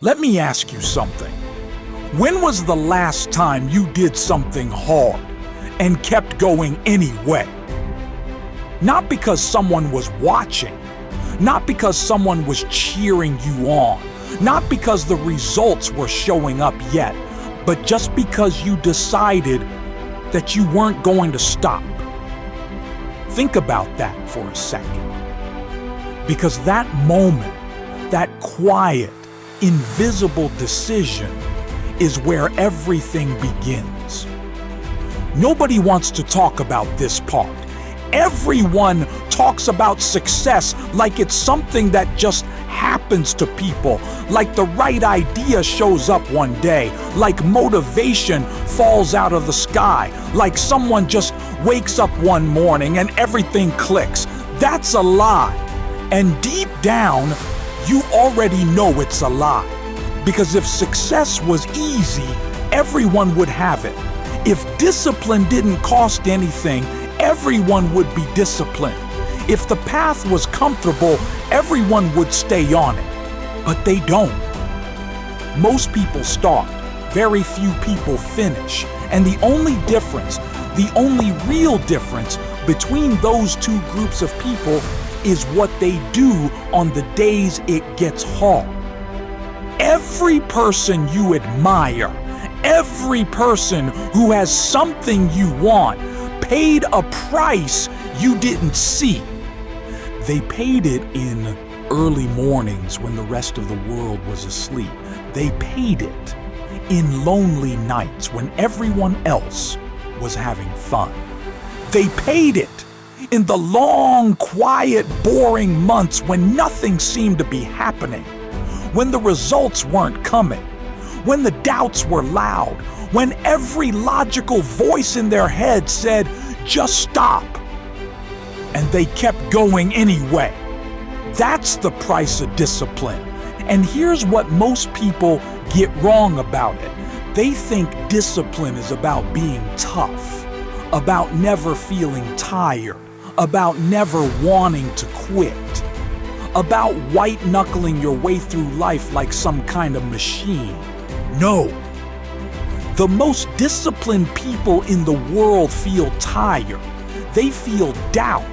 Let me ask you something. When was the last time you did something hard and kept going anyway? Not because someone was watching, not because someone was cheering you on, not because the results were showing up yet, but just because you decided that you weren't going to stop. Think about that for a second. Because that moment, that quiet, invisible decision is where everything begins. Nobody wants to talk about this part. Everyone talks about success like it's something that just happens to people, like the right idea shows up one day, like motivation falls out of the sky, like someone just wakes up one morning and everything clicks. That's a lie. And deep down, you already know it's a lie. Because if success was easy, everyone would have it. If discipline didn't cost anything, everyone would be disciplined. If the path was comfortable, everyone would stay on it. But they don't. Most people start, very few people finish. And the only difference, the only real difference between those two groups of people is what they do on the days it gets hard. Every person you admire, every person who has something you want, paid a price you didn't see. They paid it in early mornings when the rest of the world was asleep. They paid it in lonely nights when everyone else was having fun. They paid it in the long, quiet, boring months when nothing seemed to be happening, when the results weren't coming, when the doubts were loud, when every logical voice in their head said, just stop. And they kept going anyway. That's the price of discipline. And here's what most people get wrong about it. They think discipline is about being tough, about never feeling tired, about never wanting to quit, about white-knuckling your way through life like some kind of machine. No. The most disciplined people in the world feel tired. They feel doubt.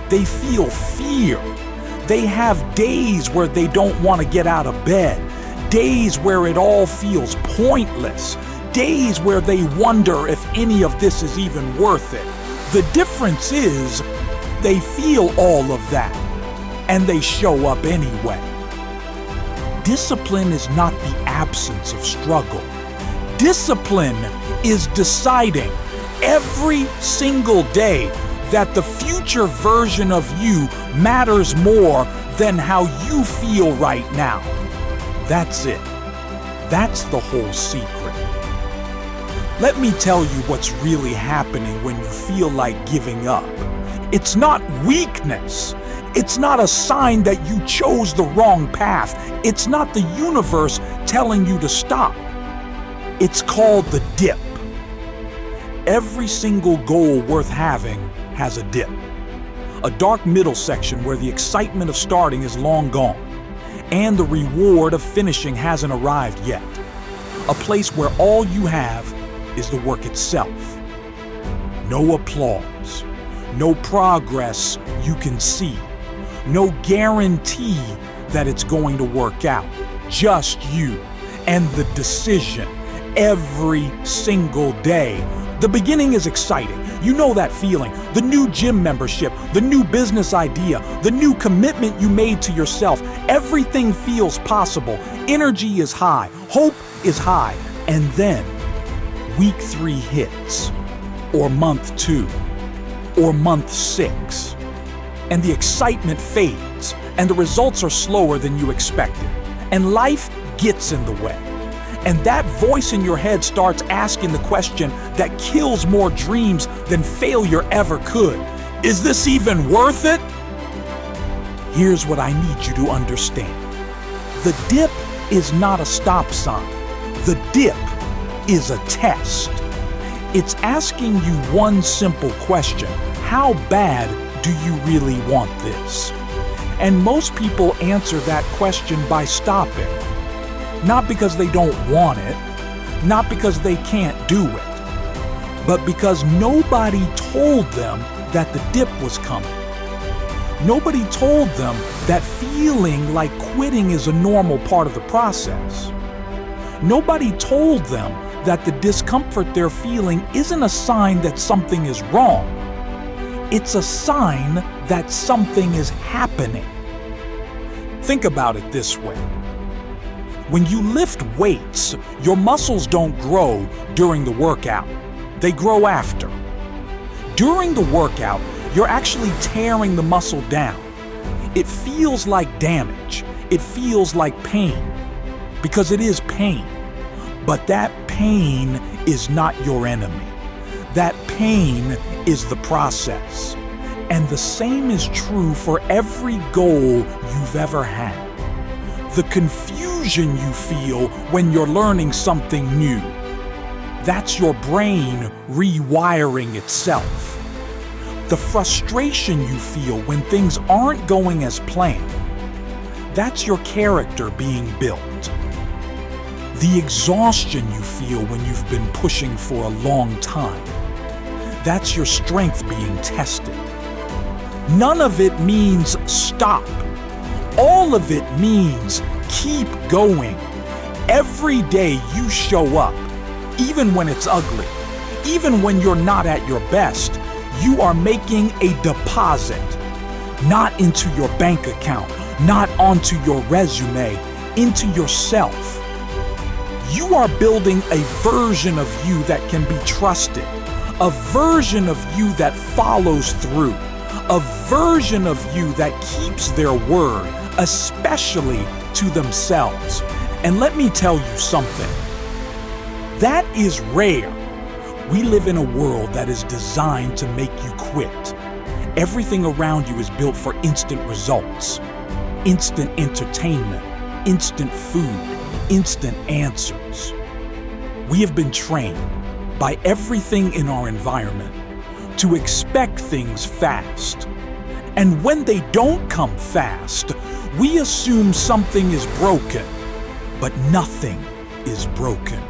They feel fear. They have days where they don't want to get out of bed, days where it all feels pointless, days where they wonder if any of this is even worth it. The difference is they feel all of that, and they show up anyway. Discipline is not the absence of struggle. Discipline is deciding every single day that the future version of you matters more than how you feel right now. That's it. That's the whole secret. Let me tell you what's really happening when you feel like giving up. It's not weakness. It's not a sign that you chose the wrong path. It's not the universe telling you to stop. It's called the dip. Every single goal worth having has a dip. A dark middle section where the excitement of starting is long gone, and the reward of finishing hasn't arrived yet. A place where all you have is the work itself. No applause, no progress you can see, no guarantee that it's going to work out. Just you and the decision every single day. The beginning is exciting. You know that feeling. The new gym membership, the new business idea, the new commitment you made to yourself. Everything feels possible. Energy is high. Hope is high. And then week 3 hits, or month 2, or month 6. And the excitement fades, and the results are slower than you expected. And life gets in the way. And that voice in your head starts asking the question that kills more dreams than failure ever could. Is this even worth it? Here's what I need you to understand. The dip is not a stop sign. The dip is a test. It's asking you one simple question. How bad do you really want this? And most people answer that question by stopping. Not because they don't want it, not because they can't do it, but because nobody told them that the dip was coming. Nobody told them that feeling like quitting is a normal part of the process. Nobody told them that the discomfort they're feeling isn't a sign that something is wrong. It's a sign that something is happening. Think about it this way. When you lift weights, your muscles don't grow during the workout. They grow after. During the workout, you're actually tearing the muscle down. It feels like damage. It feels like pain, because it is pain. But that pain is not your enemy. That pain is the process. And the same is true for every goal you've ever had. The confusion you feel when you're learning something new, that's your brain rewiring itself. The frustration you feel when things aren't going as planned, that's your character being built. The exhaustion you feel when you've been pushing for a long time, that's your strength being tested. None of it means stop. All of it means keep going. Every day you show up, even when it's ugly, even when you're not at your best, you are making a deposit, not into your bank account, not onto your resume, into yourself. You are building a version of you that can be trusted, a version of you that follows through, a version of you that keeps their word, especially to themselves. And let me tell you something. That is rare. We live in a world that is designed to make you quit. Everything around you is built for instant results, instant entertainment, instant food, instant answers. We have been trained by everything in our environment to expect things fast. And when they don't come fast, we assume something is broken, but nothing is broken.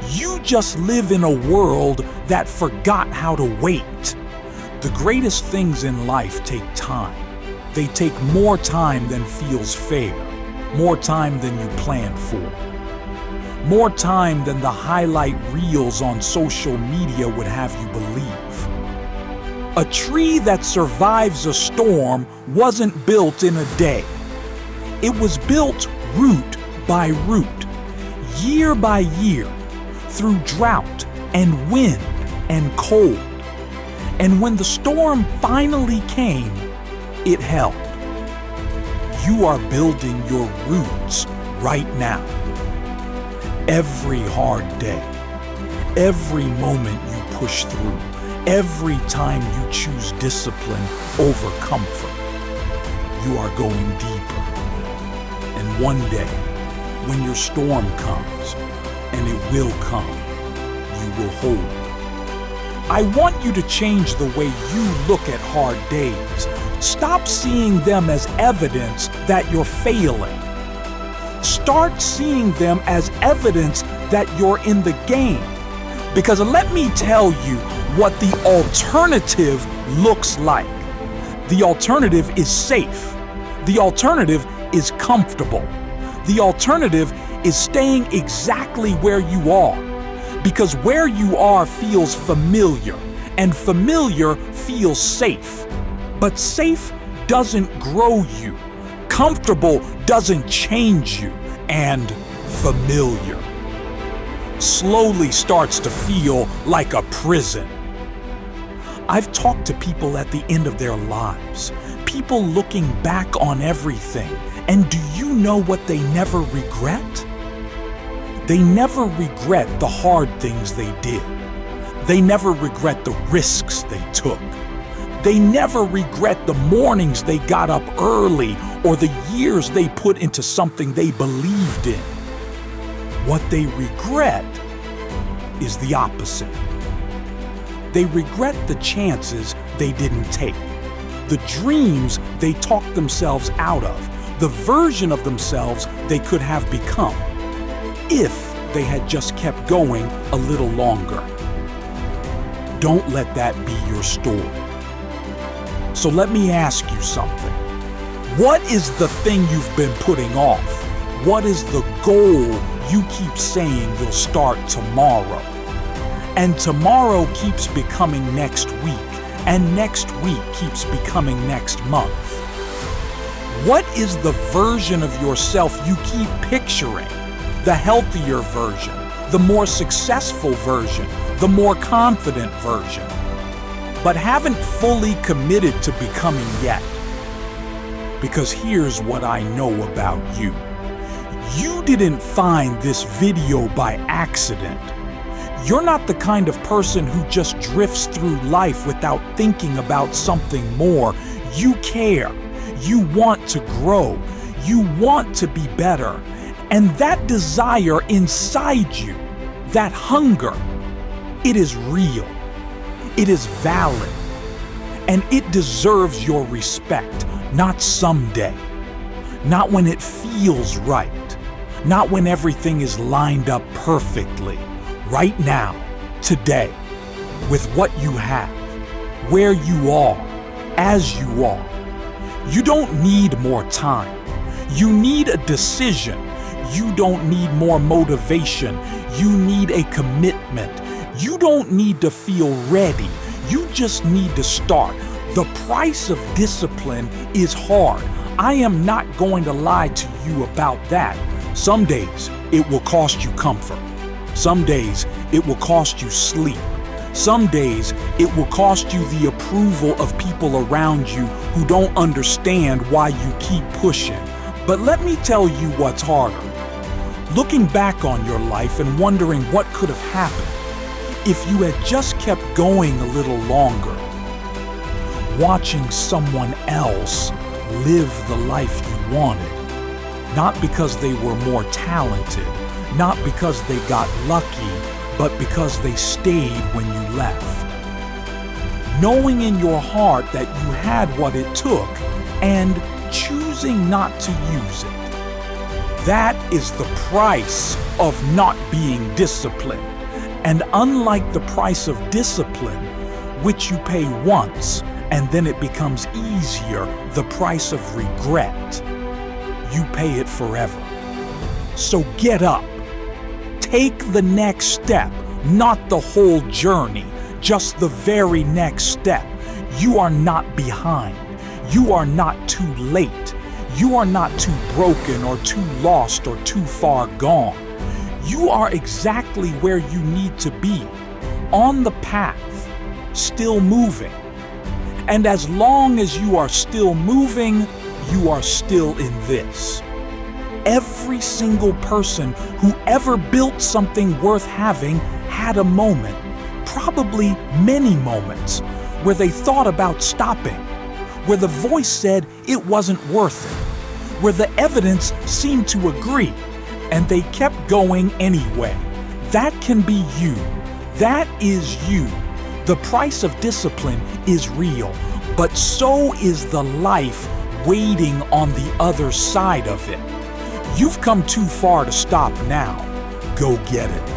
You just live in a world that forgot how to wait. The greatest things in life take time. They take more time than feels fair, more time than you planned for, more time than the highlight reels on social media would have you believe. A tree that survives a storm wasn't built in a day. It was built root by root, year by year, through drought and wind and cold. And when the storm finally came, it held. You are building your roots right now. Every hard day, every moment you push through, every time you choose discipline over comfort, you are going deeper. And one day, when your storm comes, and it will come, you will hold. I want you to change the way you look at hard days. Stop seeing them as evidence that you're failing. Start seeing them as evidence that you're in the game. Because let me tell you what the alternative looks like. The alternative is safe. The alternative is comfortable. The alternative is staying exactly where you are, because where you are feels familiar, and familiar feels safe. But safe doesn't grow you, comfortable doesn't change you, and familiar slowly starts to feel like a prison. I've talked to people at the end of their lives, people looking back on everything, and do you know what they never regret? They never regret the hard things they did. They never regret the risks they took. They never regret the mornings they got up early or the years they put into something they believed in. What they regret is the opposite. They regret the chances they didn't take, the dreams they talked themselves out of, the version of themselves they could have become if they had just kept going a little longer. Don't let that be your story. So let me ask you something. What is the thing you've been putting off? What is the goal you keep saying you'll start tomorrow? And tomorrow keeps becoming next week, and next week keeps becoming next month. What is the version of yourself you keep picturing? The healthier version, the more successful version, the more confident version, but haven't fully committed to becoming yet. Because here's what I know about you. You didn't find this video by accident. You're not the kind of person who just drifts through life without thinking about something more. You care. You want to grow. You want to be better. And that desire inside you, that hunger, it is real. It is valid. And it deserves your respect, not someday. Not when it feels right. Not when everything is lined up perfectly. Right now, today, with what you have, where you are, as you are. You don't need more time. You need a decision. You don't need more motivation. You need a commitment. You don't need to feel ready. You just need to start. The price of discipline is hard. I am not going to lie to you about that. Some days it will cost you comfort. Some days it will cost you sleep. Some days it will cost you the approval of people around you who don't understand why you keep pushing. But let me tell you what's harder. Looking back on your life and wondering what could have happened if you had just kept going a little longer. Watching someone else live the life you wanted. Not because they were more talented, not because they got lucky, but because they stayed when you left. Knowing in your heart that you had what it took and choosing not to use it. That is the price of not being disciplined. And unlike the price of discipline, which you pay once and then it becomes easier, the price of regret, you pay it forever. So get up. Take the next step, not the whole journey, just the very next step. You are not behind. You are not too late. You are not too broken or too lost or too far gone. You are exactly where you need to be, on the path, still moving. And as long as you are still moving, you are still in this. Every single person who ever built something worth having had a moment, probably many moments, where they thought about stopping, where the voice said it wasn't worth it, where the evidence seemed to agree, and they kept going anyway. That can be you. That is you. The price of discipline is real, but so is the life waiting on the other side of it. You've come too far to stop now. Go get it.